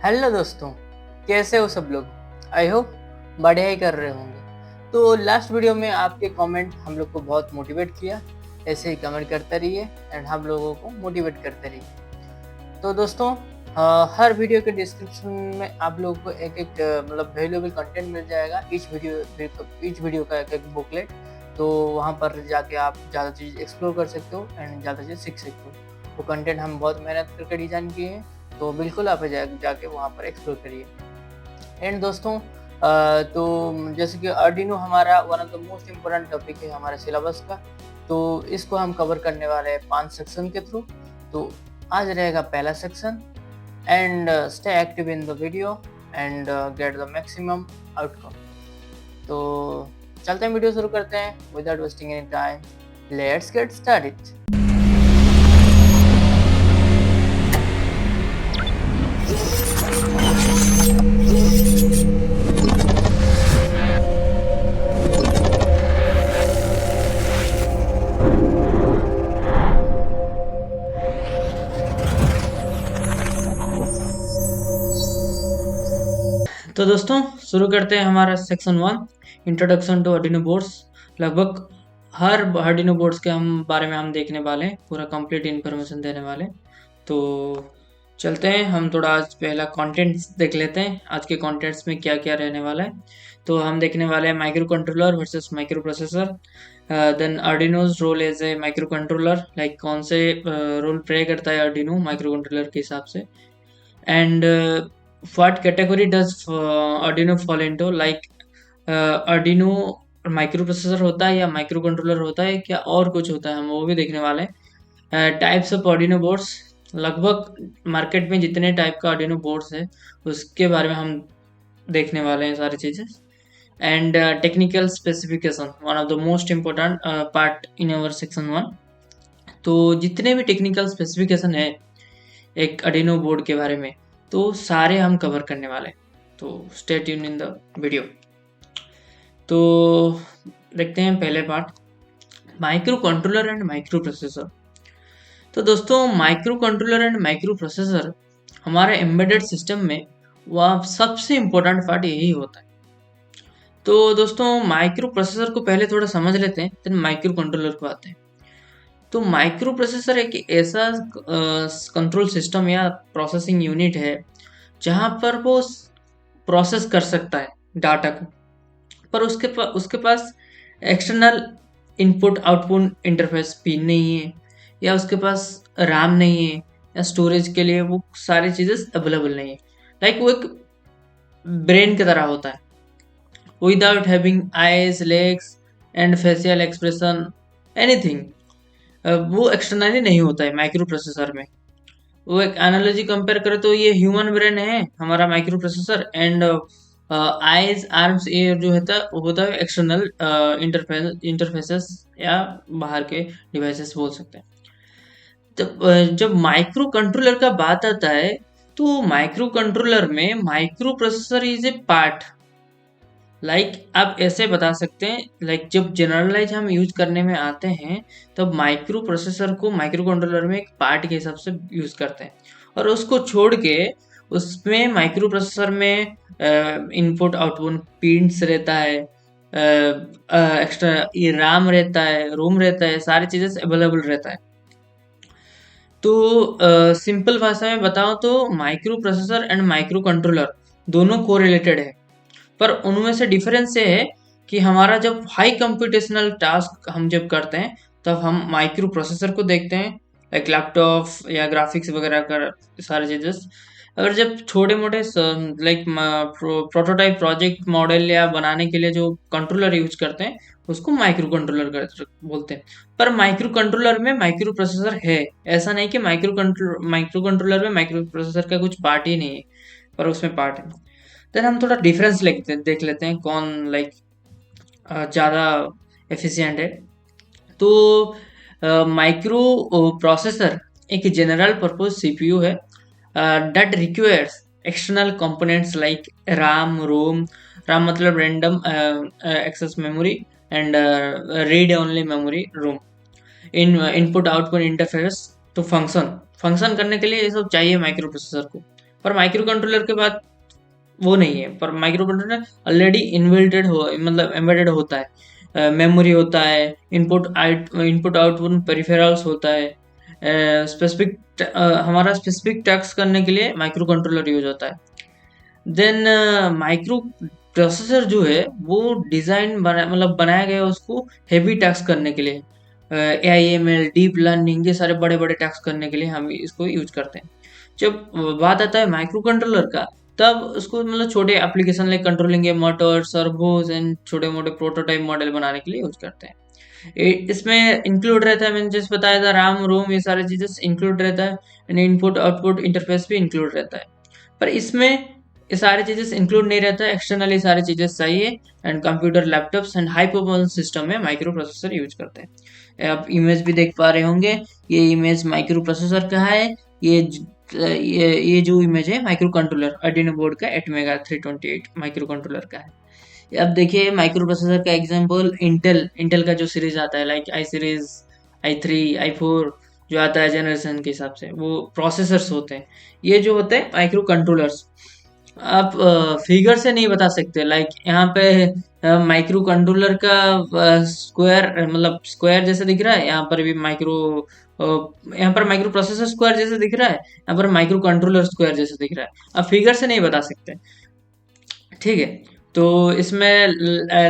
Hello दोस्तों, कैसे हो सब लोग। आई होप बढ़िया ही कर रहे होंगे। तो लास्ट वीडियो में आपके कमेंट हम लोग को बहुत मोटिवेट किया। ऐसे ही कमेंट करते रहिए एंड हम लोगों को मोटिवेट करते रहिए। तो दोस्तों, हर वीडियो के डिस्क्रिप्शन में आप लोगों को एक एक मतलब वैल्यूएबल कंटेंट मिल जाएगा। ईच वीडियो का एक एक बुकलेट। तो वहाँ पर जाके आप ज़्यादा चीज़ एक्सप्लोर कर सकते हो एंड ज़्यादा चीज़ सीख सकते हो। वो कंटेंट हम बहुत मेहनत करके डिज़ाइन किए हैं, तो बिल्कुल आप जाके वहाँ पर एक्सप्लोर करिए। एंड दोस्तों, तो जैसे कि आर्डिनो हमारा one of the most important topic है हमारे सिलेबस का। तो इसको हम कवर करने वाले हैं 5 सेक्शन के थ्रू। तो आज रहेगा पहला section and stay active in the video and get the maximum outcome. तो चलते हैं, वीडियो शुरू करते हैं without wasting any time. Let's get started. तो दोस्तों, शुरू करते हैं हमारा section 1, introduction to Arduino boards. लगभग हर आर्डिनो बोर्ड्स के बारे में हम देखने वाले हैं, पूरा कंप्लीट इन्फॉर्मेशन देने वाले। तो चलते हैं, हम थोड़ा आज पहला कंटेंट्स देख लेते हैं। आज के कंटेंट्स में क्या क्या रहने वाला है। तो हम देखने वाले हैं microcontroller versus microprocessor, then Arduino's role as a microcontroller, like कौन से रोल प्ले करता है आर्डिनो माइक्रो कंट्रोलर के हिसाब से, and what category does Arduino fall into, like Arduino micro processor होता है या माइक्रो कंट्रोलर होता है, क्या और कुछ होता है, हम वो भी देखने वाले हैं। टाइप्स ऑफ Arduino बोर्ड्स, लगभग मार्केट में जितने टाइप का Arduino बोर्ड्स है उसके बारे में हम देखने वाले हैं सारी चीज़ें। And technical specification, one of the most important part in our section 1। तो जितने भी टेक्निकल स्पेसिफिकेशन है एक Arduino बोर्ड के बारे में, तो सारे हम कवर करने वाले। तो stay tune in the video. तो देखते हैं पहले part, micro controller and micro processor. तो दोस्तों, micro controller and micro processor हमारे एम्बेडेड सिस्टम में वह सबसे इम्पोर्टेंट पार्ट यही होता है। तो दोस्तों, माइक्रो प्रोसेसर को पहले थोड़ा समझ लेते हैं, फिर माइक्रो कंट्रोलर को आते हैं। तो माइक्रो प्रोसेसर एक ऐसा कंट्रोल सिस्टम या प्रोसेसिंग यूनिट है जहाँ पर वो प्रोसेस कर सकता है डाटा को, पर उसके पास external input output interface pin नहीं है, या उसके पास रैम नहीं है, या स्टोरेज के लिए वो सारी चीज़ें अवेलेबल नहीं है। लाइक वो एक ब्रेन की तरह होता है, without having eyes, legs and facial expression, anything. वो एक्सटर्नली नहीं होता है माइक्रो प्रोसेसर में। वो एक एनालॉजी कंपेयर करें तो ये ह्यूमन ब्रेन है हमारा micro processor, and eyes, arms, ये जो होता है एक्सटर्नल इंटरफेसेस या बाहर के डिवाइसेस बोल सकते हैं। जब माइक्रो कंट्रोलर का बात आता है, तो माइक्रो कंट्रोलर में micro processor is a part. Like आप ऐसे बता सकते हैं, लाइक जब जनरलाइज हम यूज करने में आते हैं तब माइक्रो प्रोसेसर को माइक्रो कंट्रोलर में एक पार्ट के हिसाब से यूज करते हैं, और उसको छोड़ के उसमें माइक्रो प्रोसेसर में इनपुट आउटपुट पिन्स रहता है, एक्स्ट्रा रैम रहता है, रोम रहता है, सारी चीज़ें अवेलेबल रहता है। तो सिंपल भाषा में बताओ तो micro processor and micro controller दोनों कोरिलेटेड है, पर उनमें से डिफरेंस ये है कि हमारा जब हाई कंप्यूटेशनल टास्क हम जब करते हैं तब हम माइक्रो प्रोसेसर को देखते हैं, लाइक लैपटॉप या ग्राफिक्स वगैरह का सारी चीज़ें। अगर जब छोटे मोटे लाइक प्रोटोटाइप प्रोजेक्ट मॉडल या बनाने के लिए जो कंट्रोलर यूज करते हैं उसको माइक्रो कंट्रोलर बोलते हैं। पर माइक्रो कंट्रोलर में माइक्रो प्रोसेसर है, ऐसा नहीं कि माइक्रो कंट्रोलर में माइक्रो प्रोसेसर का कुछ पार्ट ही नहीं है, पर उसमें पार्ट है। देन हम थोड़ा डिफरेंस देख लेते हैं कौन लाइक ज़्यादा एफिशिएंट है। तो माइक्रो प्रोसेसर एक जनरल पर्पज सीपीयू है that requires external components like RAM, ROM, RAM मतलब random access memory, and read only memory, ROM, input output interface. तो फंक्शन करने के लिए ये सब चाहिए माइक्रो प्रोसेसर को, पर माइक्रो कंट्रोलर के बाद वो नहीं है, पर माइक्रो कंट्रोलर ऑलरेडी इनबिल्टेड हो, मतलब एम्बेडेड होता है, मेमोरी होता है, इनपुट आउटपुट पेरिफेरल्स होता है, स्पेसिफिक हमारा स्पेसिफिक टास्क करने के लिए माइक्रो कंट्रोलर यूज होता है। देन माइक्रो प्रोसेसर जो है वो डिज़ाइन मतलब बनाया गया है उसको हेवी टास्क करने के लिए, AIML, डीप लर्निंग, ये सारे बड़े बड़े टास्क करने के लिए हम इसको यूज करते हैं। जब बात आता है माइक्रो कंट्रोलर का, तब उसको मतलब छोटे application like controlling A motor, servos and छोटे मोटे प्रोटोटाइप मॉडल बनाने के लिए यूज करते हैं। इसमें इंक्लूड रहता है, मैंने जैसे बताया था, राम रोम, ये सारे चीजें इंक्लूड रहता है, एंड इनपुट आउटपुट इंटरफेस भी इंक्लूड रहता है। पर इसमें ये सारी चीजें इंक्लूड नहीं रहता है, एक्सटर्नली सारी चीजें चाहिए, and computer, laptops and high performance system में माइक्रो प्रोसेसर यूज करते हैं। आप इमेज भी देख पा रहे होंगे, ये इमेज माइक्रो प्रोसेसर का है। ये जो इमेज है माइक्रो कंट्रोलर आर्डिनो बोर्ड का 8 मेगा 328 माइक्रो कंट्रोलर का है। अब देखिए माइक्रो प्रोसेसर का एग्जांपल, इंटेल का जो सीरीज आता है like I series, i3, i4 जो आता है जनरेशन के हिसाब से, वो प्रोसेसर्स होते हैं। ये जो होते हैं माइक्रो कंट्रोलर्स, आप फिगर से नहीं बता सकते। लाइक यहाँ पे माइक्रो कंट्रोलर का स्क्वायर, मतलब स्क्वायर जैसे दिख रहा है, यहाँ पर भी यहाँ पर माइक्रो प्रोसेसर स्क्वायर जैसे दिख रहा है, यहाँ पर माइक्रो कंट्रोलर स्क्वायर जैसे दिख रहा है। आप फिगर से नहीं बता सकते, ठीक है। तो इसमें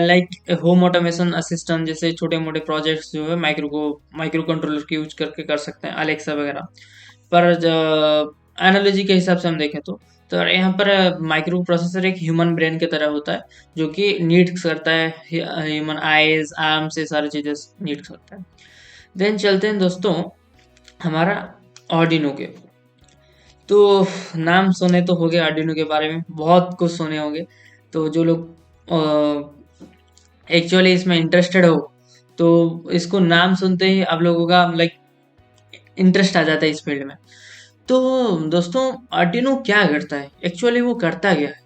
लाइक होम ऑटोमेशन असिस्टेंट जैसे छोटे मोटे प्रोजेक्ट्स जो है माइक्रो कंट्रोलर के यूज करके कर सकते हैं, अलेक्सा वगैरह। पर एनालॉजी के हिसाब से हम देखें तो यहाँ पर माइक्रो प्रोसेसर एक ह्यूमन ब्रेन की तरह होता है, जो कि नीड्स करता है ह्यूमन आइज, आर्म से सारी चीज़ें नीड्स करता है। देन चलते हैं दोस्तों हमारा आर्डिनो के। तो नाम सुने तो हो गए आर्डिनो के बारे में, बहुत कुछ सुने होंगे। तो जो लोग एक्चुअली इसमें इंटरेस्टेड हो, तो इसको नाम सुनते ही आप लोगों का लाइक इंटरेस्ट आ जाता है इस फील्ड में। तो दोस्तों आर्डिनो क्या करता है, एक्चुअली वो करता क्या है?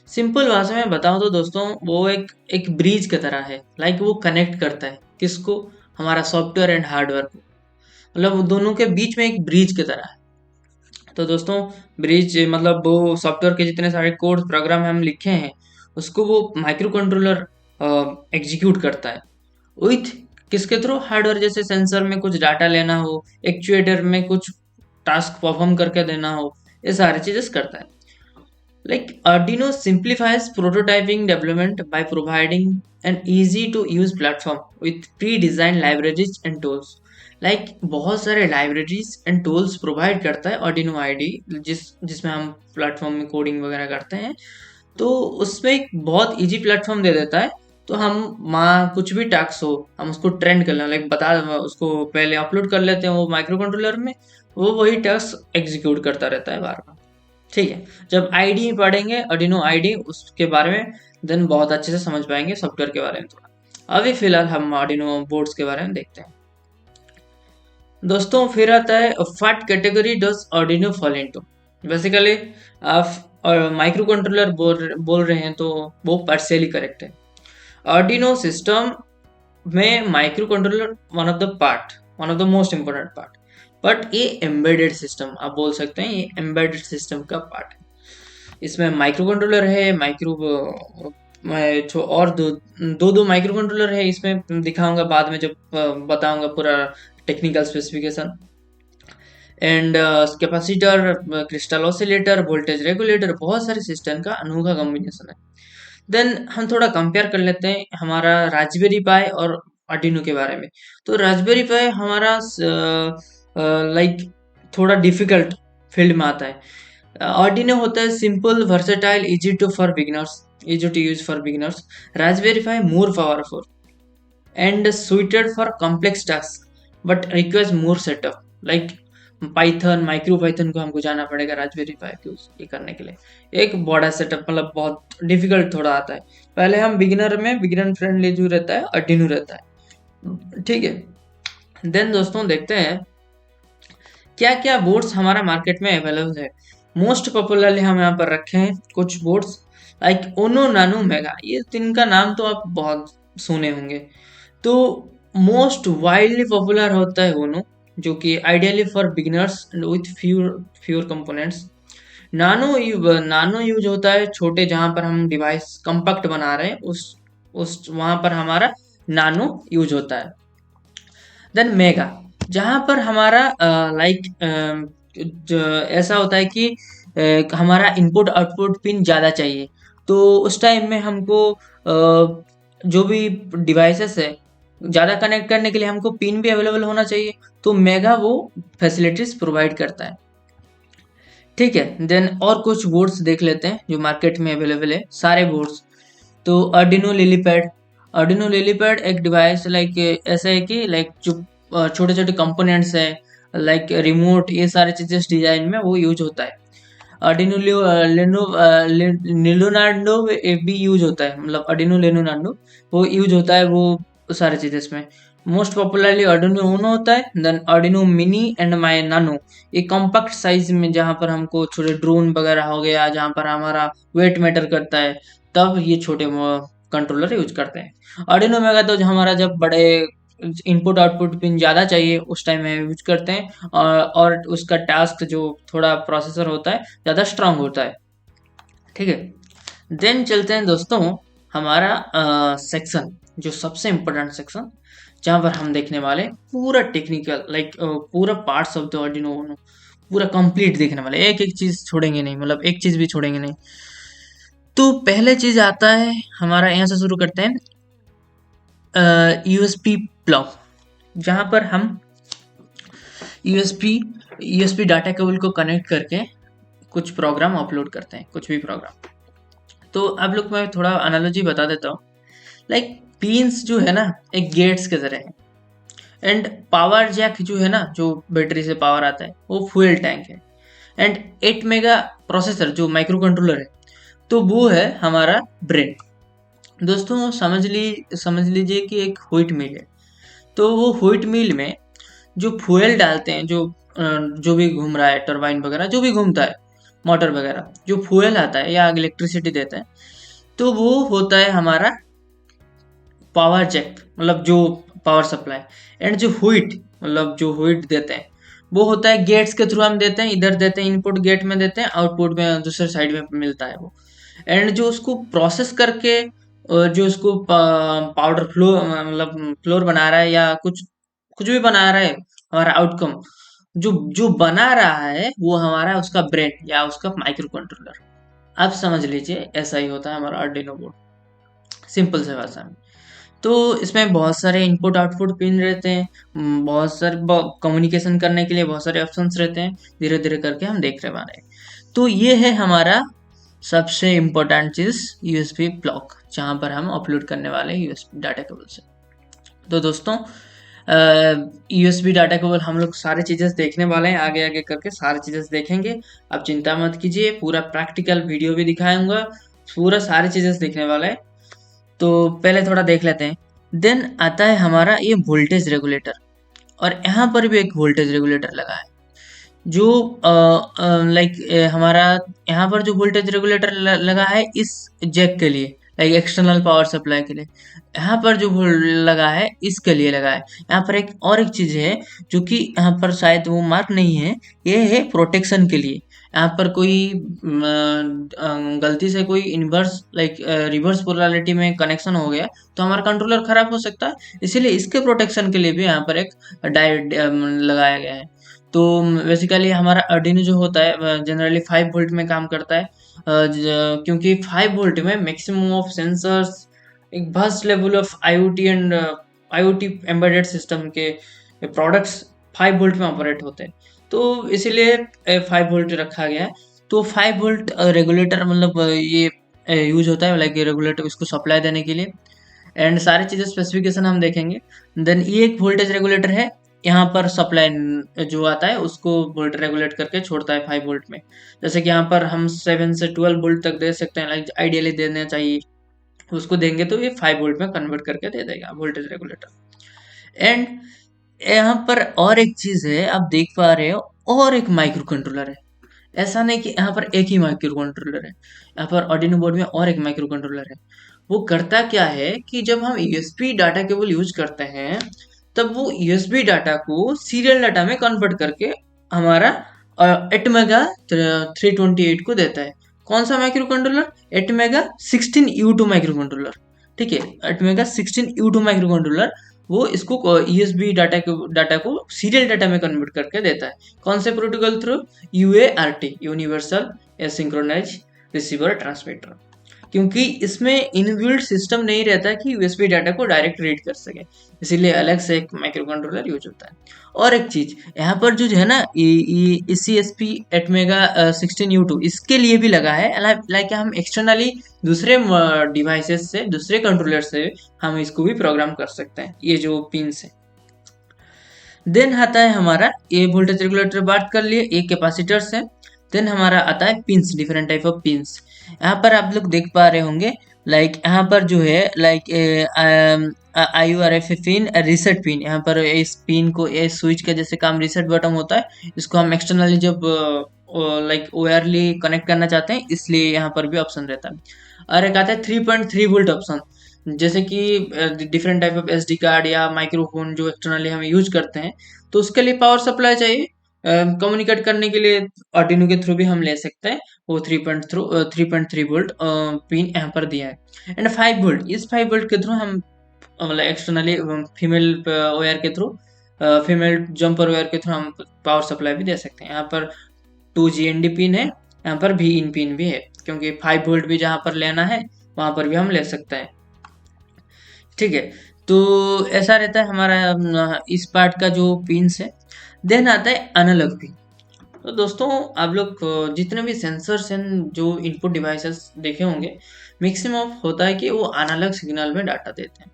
सिंपल भाषा में बताऊं तो दोस्तों वो एक ब्रिज की तरह है। लाइक वो कनेक्ट करता है किसको, हमारा सॉफ्टवेयर एंड हार्डवेयर को, मतलब वो दोनों के बीच में एक ब्रिज की तरह है। तो दोस्तों ब्रिज मतलब वो सॉफ्टवेयर के जितने सारे कोड प्रोग्राम हम लिखे हैं उसको वो माइक्रो कंट्रोलर एग्जीक्यूट करता है विथ किसके थ्रू, हार्डवेयर, जैसे सेंसर में कुछ डाटा लेना हो, एक्चुएटर में कुछ टास्क परफॉर्म करके देना हो, ये सारी चीजें करता है। Like Arduino simplifies prototyping development by providing an easy to use platform with pre-designed libraries and tools. Like बहुत सारे libraries and tools provide करता है Arduino IDE, जिसमें हम प्लेटफॉर्म में कोडिंग वगैरह करते हैं। तो उसमें एक बहुत इजी प्लेटफॉर्म दे देता है। तो हम कुछ भी टास्क हो हम उसको ट्रेंड कर लें, लाइक उसको पहले अपलोड कर लेते हैं वो माइक्रो कंट्रोलर में, वो वही टास्क एग्जीक्यूट करता रहता है बार बार, ठीक है। जब आईडी पढ़ेंगे आर्डिनो आईडी उसके बारे में, देन बहुत अच्छे से समझ पाएंगे सॉफ्टवेयर के बारे में थोड़ा। अभी फिलहाल हम आर्डिनो बोर्ड्स के बारे में देखते हैं दोस्तों। फिर आता है what category does Arduino fall into. Basically आप माइक्रो कंट्रोलर बोल रहे हैं तो वो पार्शियली करेक्ट है। आर्डिनो सिस्टम में micro controller one of the most important part, but ये एम्बेडेड सिस्टम आप बोल सकते हैं, ये एम्बेडेड सिस्टम का पार्ट है। इसमें माइक्रो कंट्रोलर है, और दो माइक्रो कंट्रोलर है, इसमें दिखाऊंगा बाद में जब बताऊंगा पूरा technical specification. And capacitor, crystal oscillator, voltage regulator, बहुत सारे सिस्टम का अनोखा कॉम्बिनेशन है। देन हम थोड़ा कंपेयर कर लेते हैं हमारा रास्पबेरी पाई और आर्डिनो के बारे में। तो रास्पबेरी पाई हमारा लाइक थोड़ा डिफिकल्ट फील्ड में आता है। आर्डिनो होता है simple, versatile, easy to use for beginners. Raspberry Pi more powerful and suited for complex task but requires more setup. Like Python, MicroPython को हमको जाना पड़ेगा रास्पबेरी पाई को ये करने के लिए, एक बड़ा सेटअप, मतलब बहुत डिफिकल्ट थोड़ा आता है। पहले हम बिगिनर फ्रेंडली जो रहता है आर्डिनो रहता है, ठीक है। देन दोस्तों देखते हैं क्या क्या बोर्ड्स हमारा मार्केट में अवेलेबल है। मोस्ट पॉपुलरली हम यहाँ पर रखे हैं कुछ बोर्ड्स लाइक ओनो, नानो, मेगा। ये तीन का नाम तो आप बहुत सुने होंगे। तो मोस्ट वाइडली पॉपुलर होता है ओनो, जो कि ideally for beginners with fewer components. Nano use होता है छोटे, जहां पर हम डिवाइस कॉम्पैक्ट बना रहे हैं, उस वहां पर हमारा नानो यूज होता है। देन मेगा, जहां पर हमारा ऐसा होता है कि हमारा इनपुट आउटपुट पिन ज़्यादा चाहिए, तो उस टाइम में हमको जो भी डिवाइसेस है ज़्यादा कनेक्ट करने के लिए हमको पिन भी अवेलेबल होना चाहिए, तो मेगा वो फैसिलिटीज प्रोवाइड करता है। ठीक है, देन और कुछ बोर्ड्स देख लेते हैं जो मार्केट में अवेलेबल है, सारे बोर्ड्स। तो अर्डिनो लिलीपैड एक डिवाइस लाइक ऐसा है कि लाइक जो छोटे छोटे कंपोनेंट्स है, लाइक रिमोट, ये सारे चीजें डिजाइन में वो यूज होता है। अर्डिनो लेनोनार्डो भी यूज होता है, मतलब अर्डिनो लेनोनार्डो वो यूज होता है, वो सारे चीजें इसमें। मोस्ट पॉपुलरली अर्डिनो ऊनो होता है, then Arduino mini and my Nano, ये कॉम्पैक्ट साइज में, जहाँ पर हमको छोटे ड्रोन वगैरह हो गया, जहाँ पर हमारा वेट मैटर करता है, तब ये छोटे कंट्रोलर यूज करते हैं। अर्डिनो मेगा तो जो हमारा जब बड़े इनपुट आउटपुट पिन ज़्यादा चाहिए उस टाइम में यूज करते हैं, और उसका टास्क जो थोड़ा प्रोसेसर होता है ज़्यादा स्ट्रांग होता है। ठीक है, देन चलते हैं दोस्तों हमारा सेक्शन, जो सबसे इम्पोर्टेंट सेक्शन, जहाँ पर हम देखने वाले पूरा टेक्निकल लाइक पूरा parts of the Arduino Uno, पूरा कंप्लीट देखने वाले, एक एक चीज छोड़ेंगे नहीं, मतलब एक चीज भी छोड़ेंगे नहीं। तो पहले चीज आता है हमारा, यहाँ से शुरू करते हैं, यूएसपी प्लग, जहाँ पर हम यूएसपी डाटा केबल को कनेक्ट करके कुछ प्रोग्राम अपलोड करते हैं, कुछ भी प्रोग्राम। तो आप लोग मैं थोड़ा एनालॉजी बता देता हूँ, लाइक पिन्स जो है ना एक गेट्स के तरह है, एंड पावर जैक जो है ना, जो बैटरी से पावर आता है, वो फ्यूल टैंक है, एंड 8 मेगा प्रोसेसर जो माइक्रो कंट्रोलर है, तो वो है हमारा ब्रेन। दोस्तों समझ लीजिए कि एक व्हीट मिल है, तो वो व्हीट मिल में जो फ्यूल डालते हैं, जो भी घूम रहा है, टरबाइन वगैरह जो भी घूमता है, मोटर वगैरह, जो फ्यूल आता है या इलेक्ट्रिसिटी देता है, तो वो होता है हमारा पावर जैक, मतलब जो पावर सप्लाई। एंड जो व्हीट, मतलब जो व्हीट देते हैं, वो होता है गेट्स के थ्रू हम देते हैं, इधर देते हैं इनपुट गेट में देते हैं, आउटपुट में दूसरे साइड में मिलता है वो। एंड जो उसको प्रोसेस करके जो उसको पाउडर मतलब फ्लोर बना रहा है, या कुछ कुछ भी बना रहा है, हमारा आउटकम जो जो बना रहा है, वो हमारा उसका ब्रेन या उसका माइक्रो कंट्रोलर। आप समझ लीजिए ऐसा ही होता है हमारा आर्डिनो बोर्ड, सिंपल से भाषा में। तो इसमें बहुत सारे इनपुट आउटपुट पिन रहते हैं, बहुत सारे कम्युनिकेशन करने के लिए बहुत सारे ऑप्शंस रहते हैं, धीरे धीरे करके हम देख रहे हैं। तो ये है हमारा सबसे इम्पोर्टेंट चीज़, यूएसबी ब्लॉक, जहाँ पर हम अपलोड करने वाले हैं यूएसबी डाटा केबल से। तो दोस्तों यूएसबी डाटा केबल हम लोग सारी चीज़ें देखने वाले हैं, आगे आगे करके सारी चीज़ें देखेंगे, आप चिंता मत कीजिए, पूरा प्रैक्टिकल वीडियो भी दिखाऊंगा, पूरा सारी चीज़ें देखने वाला है। तो पहले थोड़ा देख लेते हैं। देन आता है हमारा ये वोल्टेज रेगुलेटर, और यहाँ पर भी एक वोल्टेज रेगुलेटर लगा है, जो लाइक हमारा यहाँ पर जो वोल्टेज रेगुलेटर लगा है इस जैक के लिए, लाइक एक्सटर्नल पावर सप्लाई के लिए। यहाँ पर जो लगा है इसके लिए लगा है। यहाँ पर एक चीज़ है जो कि यहाँ पर शायद वो मार्क नहीं है, ये है प्रोटेक्शन के लिए। यहाँ पर कोई गलती से कोई इन्वर्स लाइक रिवर्स पोलैरिटी में कनेक्शन हो गया तो हमारा कंट्रोलर खराब हो सकता है, इसीलिए इसके प्रोटेक्शन के लिए भी यहाँ पर एक डायोड लगाया गया है। तो बेसिकली हमारा अर्डिनो जो होता है जनरली 5 वोल्ट में काम करता है, क्योंकि 5 वोल्ट में मैक्सिमम ऑफ सेंसर्स, एक vast level of IoT and IoT embedded system के प्रोडक्ट्स 5 वोल्ट में ऑपरेट होते हैं, तो इसीलिए 5 वोल्ट रखा गया है। तो 5 वोल्ट रेगुलेटर मतलब ये यूज होता है, लाइक रेगुलेटर इसको सप्लाई देने के लिए, एंड सारी चीज़ें स्पेसिफिकेशन हम देखेंगे। देन ये एक वोल्टेज रेगुलेटर है, यहाँ पर सप्लाई जो आता है उसको वोल्ट रेगुलेट करके छोड़ता है 5 वोल्ट में। जैसे कि यहाँ पर हम 7 से 12 वोल्ट तक दे सकते हैं, लाइक आइडियली देना चाहिए, उसको देंगे तो ये 5 वोल्ट में कन्वर्ट करके दे देगा वोल्टेज रेगुलेटर। एंड यहाँ पर और एक चीज़ है, आप देख पा रहे हो, और एक माइक्रो कंट्रोलर है। ऐसा नहीं कि यहाँ पर एक ही माइक्रो कंट्रोलर है, यहाँ पर आर्डिनो बोर्ड में और एक माइक्रो कंट्रोलर है। वो करता क्या है कि जब हम यूएसबी डाटा केबल यूज करते हैं, तब वो यूएसबी डाटा को सीरियल डाटा में कन्वर्ट करके हमारा एटमेगा 328 को देता है। कौन सा microcontroller? ATmega 16U2 microcontroller. ठीक है, एटमेगा 16U2 माइक्रो कंट्रोलर वो इसको यूएसबी डाटा को सीरियल डाटा में कन्वर्ट करके देता है। कौन से protocol through? UART, universal asynchronous receiver transmitter. क्योंकि इसमें इनबिल्ट सिस्टम नहीं रहता कि यूएसबी डाटा को डायरेक्ट रीड कर सके, इसीलिए अलग से एक माइक्रो कंट्रोलर यूज होता है। और एक चीज यहाँ पर जो है ना, C S P ATmega 16U2 इसके लिए भी लगा है। लाइक हम एक्सटर्नली दूसरे डिवाइसेस से, दूसरे कंट्रोलर से हम इसको भी प्रोग्राम कर सकते हैं, ये जो पिंस है। देन आता है हमारा, ये वोल्टेज रेगुलेटर बात कर लिए, ये कैपेसिटर्स है। देन हमारा आता है pins, different type of pins. यहाँ पर आप लोग देख पा रहे होंगे, लाइक यहाँ पर जो है like IURF pin, reset pin. यहाँ पर इस पिन को, इस स्विच का जैसे काम रीसेट बटन होता है, इसको हम एक्सटर्नली जब लाइक वायरली कनेक्ट करना चाहते हैं, इसलिए यहाँ पर भी ऑप्शन रहता है। और एक आता है 3.3 वोल्ट ऑप्शन, जैसे कि different type of SD card या माइक्रोफोन जो एक्सटर्नली हम यूज करते हैं, तो उसके लिए पावर सप्लाई चाहिए कम्युनिकेट करने के लिए, आर्डिनो के थ्रू भी हम ले सकते हैं। वो 3.3 वोल्ट पिन यहाँ पर दिया है। एंड 5 वोल्ट, इस 5 वोल्ट के थ्रू हम मतलब एक्सटर्नली फीमेल वायर के थ्रू, फीमेल जंपर वायर के थ्रू हम पावर सप्लाई भी दे सकते हैं। यहाँ पर 2 GND पिन है, यहाँ पर भी इन पिन भी है, क्योंकि 5 वोल्ट भी जहाँ पर लेना है वहां पर भी हम ले सकते हैं। ठीक है, तो ऐसा रहता है हमारा इस पार्ट का जो पिंस है। देन आता है एनालॉग पिन। तो दोस्तों आप लोग जितने भी सेंसर्स हैं, जो इनपुट डिवाइसेस देखे होंगे, मैक्सिमम होता है कि वो एनालॉग सिग्नल में डाटा देते हैं।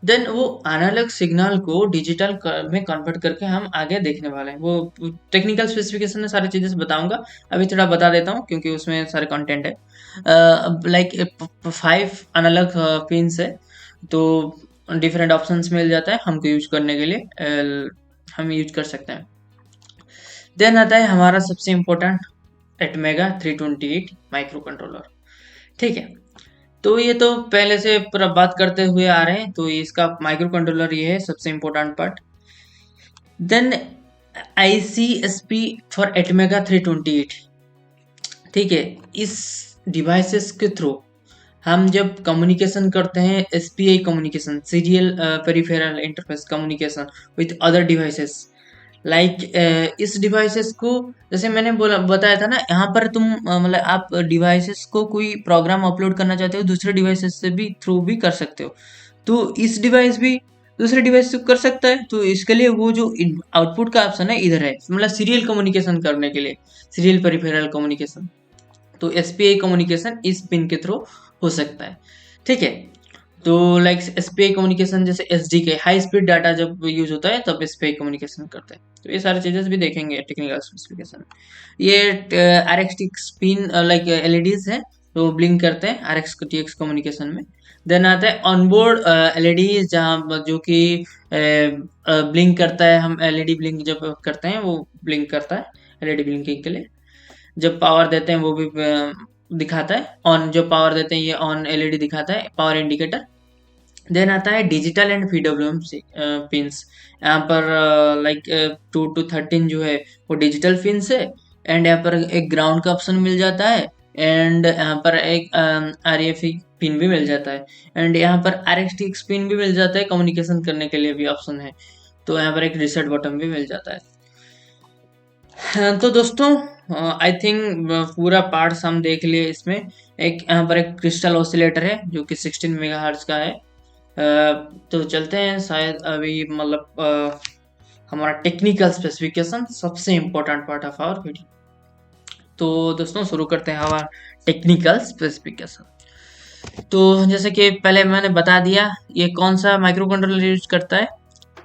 देन वो एनालॉग सिग्नल को डिजिटल में कन्वर्ट करके हम आगे देखने वाले हैं। वो टेक्निकल स्पेसिफिकेशन में सारी चीज़ें बताऊंगा, अभी थोड़ा बता देता हूँ क्योंकि उसमें सारे कंटेंट है। लाइक 5 एनालॉग पिंस है, तो डिफरेंट ऑप्शंस मिल जाता है हमको यूज करने के लिए, हम यूज कर सकते हैं। देन आता है हमारा सबसे इम्पोर्टेंट एटमेगा 328 माइक्रो कंट्रोलर। ठीक है, तो ये तो पहले से पूरा बात करते हुए आ रहे हैं, तो इसका माइक्रो कंट्रोलर ये है सबसे important part. Then ICSP for ATmega 328। ठीक है, इस डिवाइसेस के थ्रू हम जब कम्युनिकेशन करते हैं, SPI communication, serial peripheral interface communication with other devices, like इस डिवाइसेस को, जैसे मैंने बताया था ना, यहाँ पर तुम मतलब आप डिवाइसेस को कोई प्रोग्राम अपलोड करना चाहते हो, दूसरे डिवाइसेस से भी थ्रू भी कर सकते हो। तो इस डिवाइस भी दूसरे डिवाइस से कर सकता है, तो इसके लिए वो जो आउटपुट का ऑप्शन है इधर है, मतलब सीरियल कम्युनिकेशन करने के लिए, सीरियल पेरिफेरल कम्युनिकेशन। तो SPI कम्युनिकेशन इस पिन के थ्रू हो सकता है। ठीक है, तो लाइक SPI कम्युनिकेशन, जैसे SDK हाई स्पीड डाटा जब यूज होता है तब SPI कम्युनिकेशन करते हैं। तो ये सारी चीजें भी देखेंगे टेक्निकल स्पेसिफिकेशन। ये RxTX पिन लाइक LEDs है, तो ब्लिंक करते हैं RxTX कम्युनिकेशन में। देन आता है ऑनबोर्ड LEDs, जहाँ जो कि ब्लिंक करता है, हम LED ब्लिंक जब करते हैं वो ब्लिंक करता है, LED ब्लिंकिंग के लिए। जब पावर देते हैं वो भी दिखाता है ऑन, जब पावर देते हैं ये ऑन LED दिखाता है, पावर इंडिकेटर। देन आता है डिजिटल एंड PWM पिंस। यहाँ पर लाइक 2 to 13 जो है वो डिजिटल पिंस है, एंड यहाँ पर एक ग्राउंड का ऑप्शन मिल जाता है, एंड यहाँ पर एक RFE पिन भी मिल जाता है, एंड यहाँ पर RxTX पिन भी मिल जाता है, कम्युनिकेशन करने के लिए भी ऑप्शन है। तो यहाँ पर एक रीसेट बटन भी मिल जाता है। तो दोस्तों आई थिंक पूरा पार्ट्स हम देख लिए इसमें। एक यहाँ पर एक क्रिस्टल ऑसिलेटर है जो कि 16 मेगाहर्ट्ज का है। तो चलते हैं, शायद अभी मतलब हमारा टेक्निकल स्पेसिफिकेशन सबसे important part of our video. तो दोस्तों शुरू करते हैं हमारा टेक्निकल स्पेसिफिकेशन। तो जैसे कि पहले मैंने बता दिया, ये कौन सा माइक्रो कंट्रोलर यूज करता है,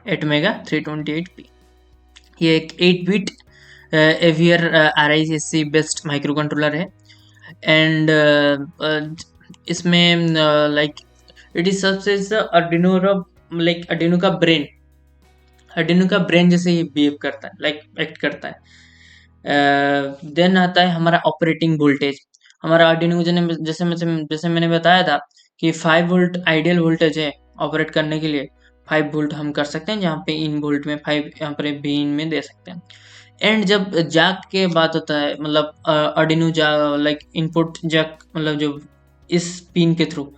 एटमेगा 328P। ये एक 8 bit AVR RISC based microcontroller है, एंड इसमें लाइक इट इज सबसे अर्डिनो, लाइक अर्डिनो का ब्रेन, अर्डिनो का ब्रेन जैसे ये बिहेव करता है, लाइक एक्ट करता है। देन आता है हमारा ऑपरेटिंग वोल्टेज। हमारा अर्डिनो जैसे मैंने बताया था कि 5 वोल्ट आइडियल वोल्टेज है ऑपरेट करने के लिए। 5 वोल्ट हम कर सकते हैं, जहाँ पे इन वोल्ट में 5 यहाँ पर भी इन में दे सकते हैं। एंड जब जैक के बात होता है, मतलब अर्डिनो लाइक इनपुट जैक, मतलब जो इस पिन के थ्रू,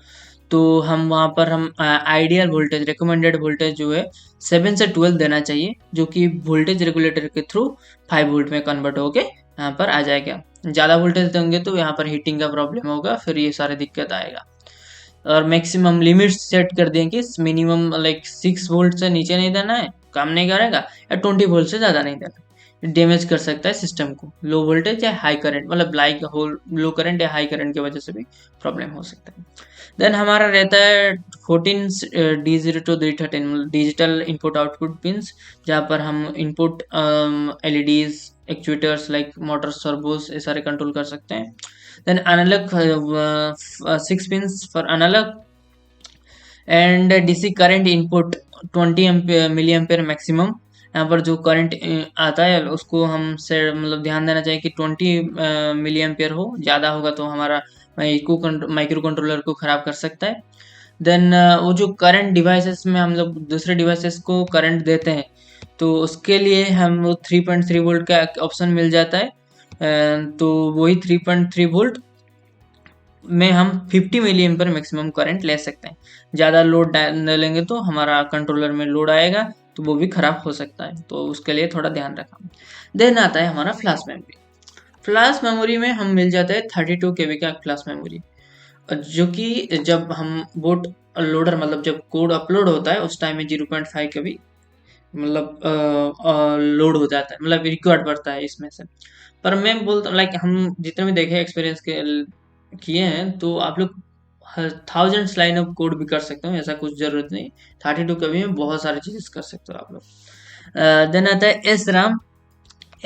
तो हम वहाँ पर हम आइडियल वोल्टेज, रिकमेंडेड वोल्टेज जो है 7 से 12 देना चाहिए, जो कि वोल्टेज रेगुलेटर के थ्रू 5 वोल्ट में कन्वर्ट होके यहाँ पर आ जाएगा। ज़्यादा वोल्टेज देंगे तो यहाँ पर हीटिंग का प्रॉब्लम होगा, फिर ये सारे दिक्कत आएगा। और मैक्सिमम लिमिट सेट कर दें कि मिनिमम लाइक 6 वोल्ट से नीचे नहीं देना है, काम नहीं करेगा, या 20 वोल्ट से ज़्यादा नहीं देना, डैमेज कर सकता है सिस्टम को। लो वोल्टेज या हाई करंट, मतलब लाइक लो करंट या हाई करंट की वजह से भी प्रॉब्लम हो सकता है। देन हमारा रहता है 14 D0 to D13 digital input output pins, जहाँ पर हम input LEDs, actuators like motor, servos, ये सारे कंट्रोल कर सकते हैं। Then analog 6 pins for analog and DC current input 20 milliampere maximum. यहाँ पर जो करंट आता है उसको हम से मतलब ध्यान देना चाहिए कि 20 मिली एम्पेयर हो, ज़्यादा होगा तो हमारा माइक्रो कंट्रोलर को ख़राब कर सकता है। देन वो जो करंट डिवाइसेस में हम लोग दूसरे डिवाइसेस को करंट देते हैं, तो उसके लिए हम वो 3.3 वोल्ट का ऑप्शन मिल जाता है। तो वही 3.3 वोल्ट में हम 50 मिली एम्पीयर मैक्सिमम करंट ले सकते हैं। ज़्यादा लोड डालेंगे तो हमारा कंट्रोलर में लोड आएगा, तो वो भी ख़राब हो सकता है, तो उसके लिए थोड़ा ध्यान रखना। देन आता है हमारा फ्लैश मेमोरी। फ्लैश मेमोरी में हम मिल जाता है 32 KB का फ्लैश मेमोरी, जो कि जब हम बोट लोडर, मतलब जब कोड अपलोड होता है उस टाइम में 0.5 KB मतलब लोड हो जाता है, मतलब रिक्वायर्ड पड़ता है इसमें से। पर मैं बोलता हूँ लाइक हम जितने भी देखे एक्सपीरियंस के किए हैं, तो आप लोग 1000 लाइन ऑफ कोड भी कर सकते हो, ऐसा कुछ जरूरत नहीं। 32 KB में बहुत सारी चीजें कर सकते हो आप लोग। देन आता है SRAM।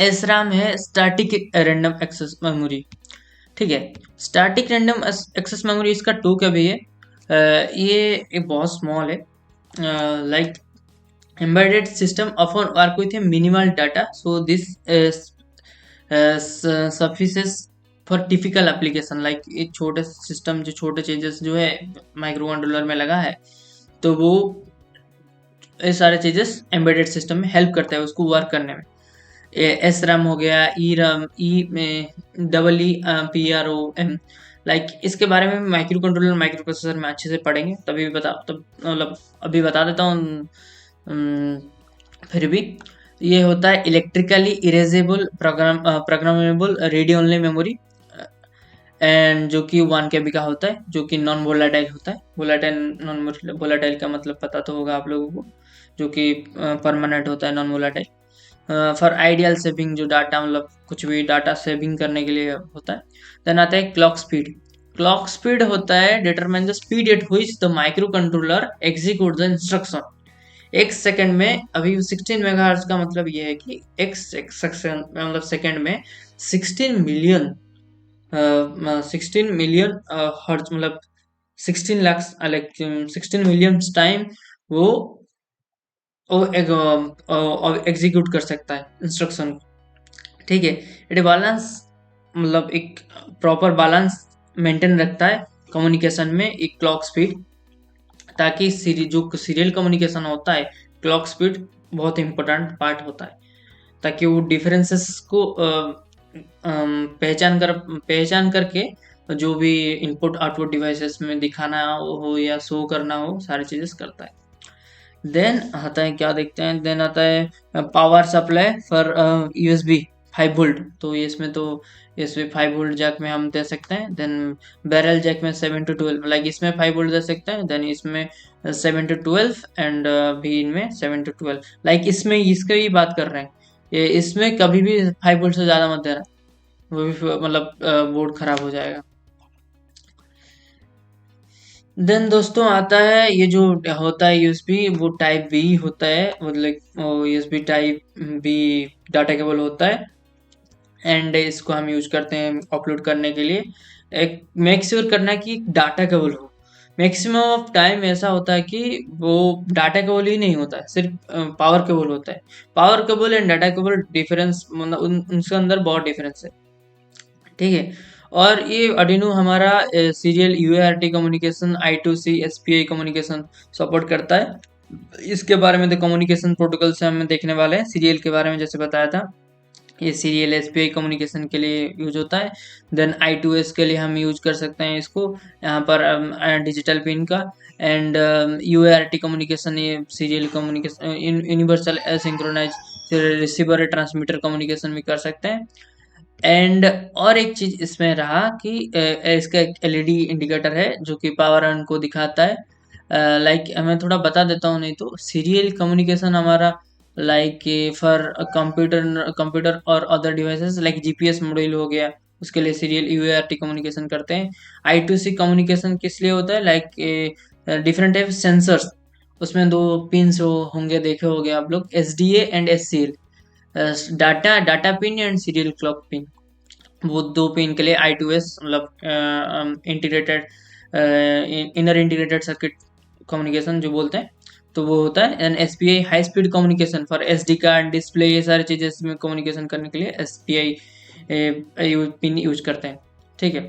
SRAM है स्टैटिक रैंडम एक्सेस मेमोरी, ठीक है। स्टैटिक रैंडम एक्सेस मेमोरी इसका 2 KB है। ये बहुत स्मॉल है, like embedded system often work with a minimal data, so this suffices for typical application like एक छोटे सिस्टम, जो छोटे चेंजेस जो है माइक्रो कंट्रोलर में लगा है, तो वो ये सारे चेंजेस एम्बेडेड सिस्टम में हेल्प करता है उसको वर्क करने में। SRAM हो गया, ERAM, ई में PROM, लाइक इसके बारे में माइक्रो कंट्रोलर माइक्रो प्रोसेसर में अच्छे से पढ़ेंगे, तभी बता, तब मतलब अभी बता देता हूँ। फिर भी ये होता है electrically erasable programmable read only memory, and जो कि 1 KB का होता है, जो कि नॉन वोलाटाइल होता है। वोलाटाइल, नॉन वोलाटाइल का मतलब पता तो होगा आप लोगों को, जो कि परमानेंट होता है, non volatile. For ideal saving, जो डाटा मतलब कुछ भी डाटा सेविंग करने के लिए होता है। देन आता है क्लॉक स्पीड। क्लॉक स्पीड होता है determine the speed at which the micro controller execute the instruction. एक सेकंड में, अभी 16 मेगाहर्ट्ज का मतलब ये है कि एक सेकंड मतलब सेकंड में 16 मिलियन 16 मिलियन हर्ट्ज, मतलब 16 लाख, लाइक 16 मिलियन टाइम वो एग्जीक्यूट कर सकता है इंस्ट्रक्शन को, ठीक है। ये बैलेंस, मतलब एक प्रॉपर बैलेंस मेंटेन रखता है कम्युनिकेशन में एक क्लॉक स्पीड, ताकि जो सीरियल कम्युनिकेशन होता है, क्लॉक स्पीड बहुत इंपॉर्टेंट पार्ट होता है, ताकि वो डिफरेंसेस को पहचान करके जो भी इनपुट आउटपुट डिवाइसेस में दिखाना हो या शो करना हो, सारी चीजें करता है। देन आता है, क्या देखते हैं, देन आता है power supply for USB 5 volt. तो इसमें तो USB 5 वोल्ट जैक में हम दे सकते हैं। देन बैरल जैक में 7 to 12, लाइक इसमें 5 वोल्ट दे सकते हैं, देन इसमें 7 to 12 एंड भी इनमें 7 to 12, लाइक इसमें इसके ही बात कर रहे हैं। ये इसमें कभी भी 5 वोल्ट से ज़्यादा मत देना, वो भी मतलब बोर्ड खराब हो जाएगा। देन दोस्तों आता है ये जो होता है USB, वो टाइप बी होता है, मतलब USB type B data cable होता है, एंड इसको हम यूज करते हैं अपलोड करने के लिए। एक मेक श्योर करना कि डाटा केबल हो। मैक्सिमम ऑफ टाइम ऐसा होता है कि वो डाटा केबल ही नहीं होता है, सिर्फ पावर केबल होता है। Power cable and data cable difference, मतलब उनके अंदर बहुत डिफरेंस है, ठीक है। और ये Arduino हमारा serial UART communication, I2C SPI communication support करता है। इसके बारे में तो कम्युनिकेशन प्रोटोकॉल से हम देखने वाले हैं, सीरियल के बारे में जैसे बताया था। ये सीरियल एसपीआई कम्युनिकेशन के लिए यूज होता है। देन I2S के लिए हम यूज कर सकते हैं इसको, यहाँ पर डिजिटल पिन का। एंड UART कम्युनिकेशन, ये serial communication, universal asynchronous receiver transmitter communication भी कर सकते हैं। एंड और एक चीज इसमें रहा कि इसका एक LED इंडिकेटर है जो कि पावर ऑन को दिखाता है। लाइक मैं थोड़ा बता देता हूँ, नहीं तो सीरियल कम्युनिकेशन हमारा लाइक फॉर कंप्यूटर और other devices like GPS module हो गया, उसके लिए सीरियल UART कम्युनिकेशन करते हैं। I2C कम्युनिकेशन किस लिए होता है, लाइक डिफरेंट टाइप सेंसर्स, उसमें दो पिन्स होंगे, देखे होंगे आप लोग, SDA and SCL, data pin and serial clock pin. वो दो पिन के लिए I2S मतलब integrated inner integrated circuit communication जो बोलते हैं, तो वो होता है। And SPI high speed communication for SD card, display, ये सारी चीज़ें इसमें कम्युनिकेशन करने के लिए SPI पिन यूज करते हैं। ठीक है,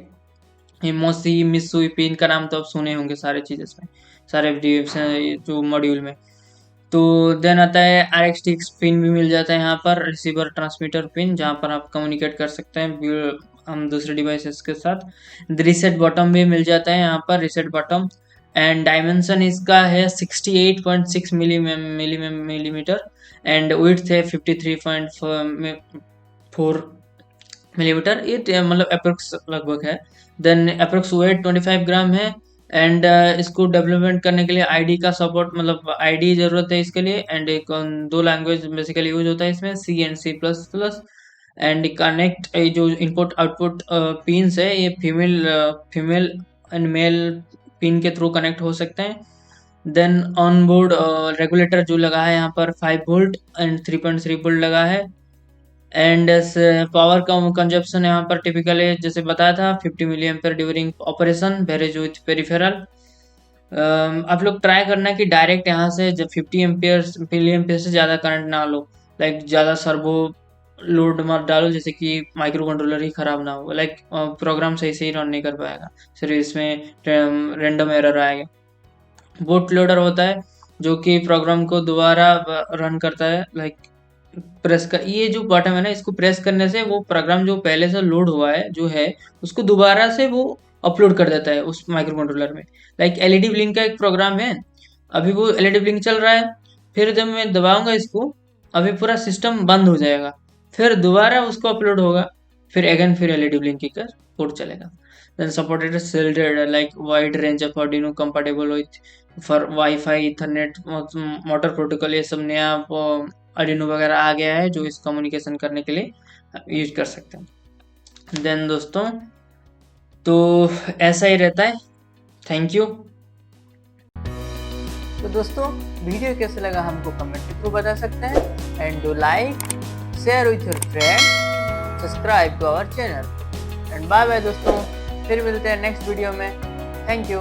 ये मोसी मिसुई पिन का नाम तो आप सुने होंगे सारे चीज़ इसमें, सारे जो मॉड्यूल में। तो देन आता है RxTX पिन भी मिल जाता है यहाँ पर, रिसीवर ट्रांसमीटर पिन, जहाँ पर आप कम्युनिकेट कर सकते हैं हम दूसरे डिवाइसेस के साथ। रिसेट बॉटम भी मिल जाता है यहाँ पर, रिसेट बॉटम। एंड डायमेंशन इसका है 68.6 मिलीमीटर एंड विड्थ है 53.4 मिलीमीटर, ये मतलब अप्रोक्स लगभग है। देन अप्रोक्स वेट 25 ग्राम है। एंड इसको डेवलपमेंट करने के लिए ID का सपोर्ट, मतलब ID ज़रूरत है इसके लिए। एंड एक दो लैंग्वेज बेसिकली यूज होता है इसमें, C and C++। And connect, जो इनपुट आउटपुट पिन्स है, ये फीमेल एंड मेल पिन के थ्रू कनेक्ट हो सकते हैं। देन ऑन बोर्ड रेगुलेटर जो लगा है यहाँ पर 5 वोल्ट एंड 3.3 वोल्ट लगा है। एंड पावर का कंजप्शन यहाँ पर टिपिकल है, जैसे बताया था, 50 milliampere during operation, varies with peripheral. आप लोग ट्राई करना कि डायरेक्ट यहाँ से जब 50 मिली एम्पेयर से ज़्यादा करंट ना लो, लाइक ज़्यादा सर्वो लोड मत डालो, जैसे कि माइक्रो कंट्रोलर ही ख़राब ना हो, लाइक प्रोग्राम सही से ही रन नहीं कर पाएगा, सिर्फ इसमें रैंडम एरर आएगा। बूट लोडर होता है जो कि प्रोग्राम को दोबारा रन करता है, लाइक प्रेस कर, ये जो बटन है ना, इसको प्रेस करने से वो प्रोग्राम जो पहले से लोड हुआ है जो है, उसको दोबारा से वो अपलोड कर देता है उस माइक्रो कंट्रोलर में। लाइक LED ब्लिंक का एक प्रोग्राम है, अभी वो LED ब्लिंक चल रहा है, फिर जब मैं दबाऊंगा इसको, अभी पूरा सिस्टम बंद हो जाएगा, फिर दोबारा उसको अपलोड होगा, फिर अगेन फिर LED ब्लिंक का कोड चलेगा। Then supported shielded like wide range of Arduino compatible with for Wi-Fi, Ethernet, motor protocol, ये सब नया Arduino वगैरह आ गया है जो इस कम्युनिकेशन करने के लिए यूज कर सकते हैं। देन दोस्तों, तो ऐसा ही रहता है। Thank you. तो दोस्तों, वीडियो कैसे लगा हमको कमेंट के थ्रू बता सकते हैं। And do like, share with your friend, subscribe to our channel. And bye bye दोस्तों, फिर मिलते हैं नेक्स्ट वीडियो में। Thank you.